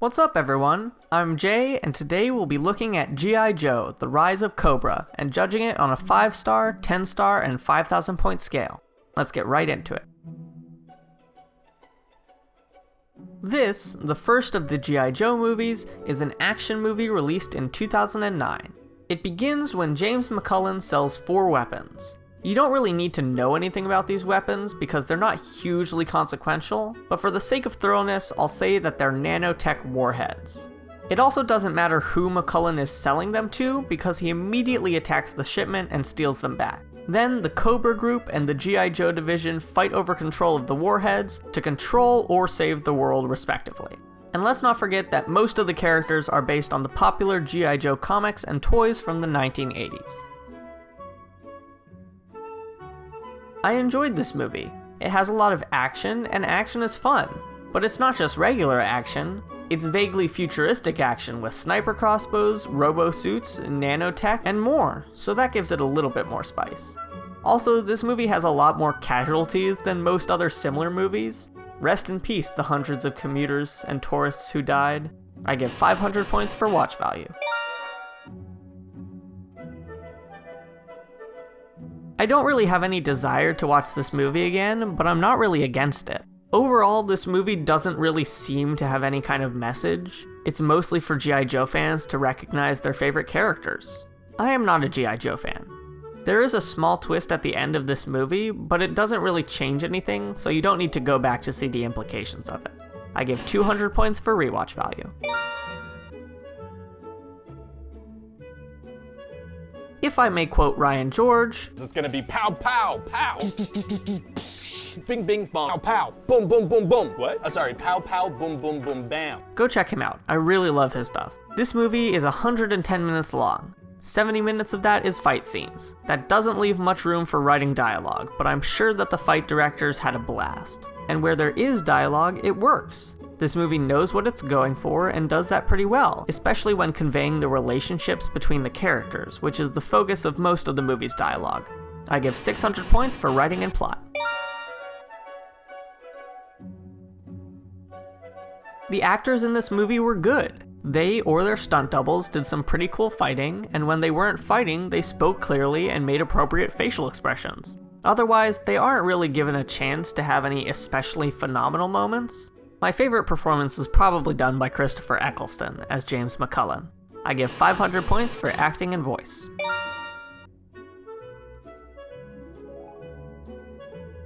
What's up everyone? I'm Jay, and today we'll be looking at G.I. Joe, The Rise of Cobra, and judging it on a 5-star, 10-star, and 5,000 point scale. Let's get right into it. This, the first of the G.I. Joe movies, is an action movie released in 2009. It begins when James McCullen sells 4 weapons. You don't really need to know anything about these weapons because they're not hugely consequential, but for the sake of thoroughness, I'll say that they're nanotech warheads. It also doesn't matter who McCullen is selling them to because he immediately attacks the shipment and steals them back. Then the Cobra Group and the G.I. Joe division fight over control of the warheads to control or save the world respectively. And let's not forget that most of the characters are based on the popular G.I. Joe comics and toys from the 1980s. I enjoyed this movie. It has a lot of action, and action is fun. But it's not just regular action, it's vaguely futuristic action with sniper crossbows, robo-suits, nanotech, and more, so that gives it a little bit more spice. Also, this movie has a lot more casualties than most other similar movies. Rest in peace the hundreds of commuters and tourists who died. I give 500 points for watch value. I don't really have any desire to watch this movie again, but I'm not really against it. Overall, this movie doesn't really seem to have any kind of message. It's mostly for G.I. Joe fans to recognize their favorite characters. I am not a G.I. Joe fan. There is a small twist at the end of this movie, but it doesn't really change anything, so you don't need to go back to see the implications of it. I give 200 points for rewatch value. If I may quote Ryan George, it's gonna be pow pow pow. Bing bing bong pow pow boom boom boom boom. What? Sorry, pow pow boom boom boom bam. Go check him out. I really love his stuff. This movie is 110 minutes long. 70 minutes of that is fight scenes. That doesn't leave much room for writing dialogue, but I'm sure that the fight directors had a blast. And where there is dialogue, it works. This movie knows what it's going for and does that pretty well, especially when conveying the relationships between the characters, which is the focus of most of the movie's dialogue. I give 600 points for writing and plot. The actors in this movie were good. They or their stunt doubles did some pretty cool fighting, and when they weren't fighting, they spoke clearly and made appropriate facial expressions. Otherwise, they aren't really given a chance to have any especially phenomenal moments. My favorite performance was probably done by Christopher Eccleston as James McCullen. I give 500 points for acting and voice.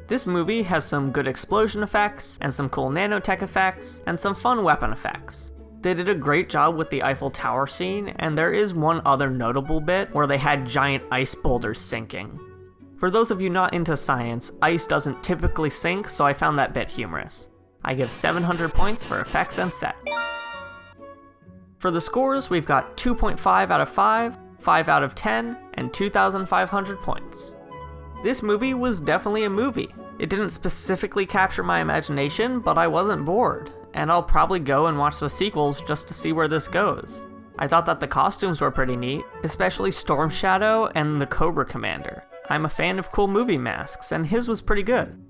This movie has some good explosion effects, and some cool nanotech effects, and some fun weapon effects. They did a great job with the Eiffel Tower scene, and there is one other notable bit where they had giant ice boulders sinking. For those of you not into science, ice doesn't typically sink, so I found that bit humorous. I give 700 points for effects and set. For the scores, we've got 2.5 out of 5, 5 out of 10, and 2,500 points. This movie was definitely a movie. It didn't specifically capture my imagination, but I wasn't bored, and I'll probably go and watch the sequels just to see where this goes. I thought that the costumes were pretty neat, especially Storm Shadow and the Cobra Commander. I'm a fan of cool movie masks, and his was pretty good.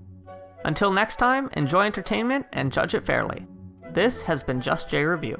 Until next time, enjoy entertainment and judge it fairly. This has been Just J Review.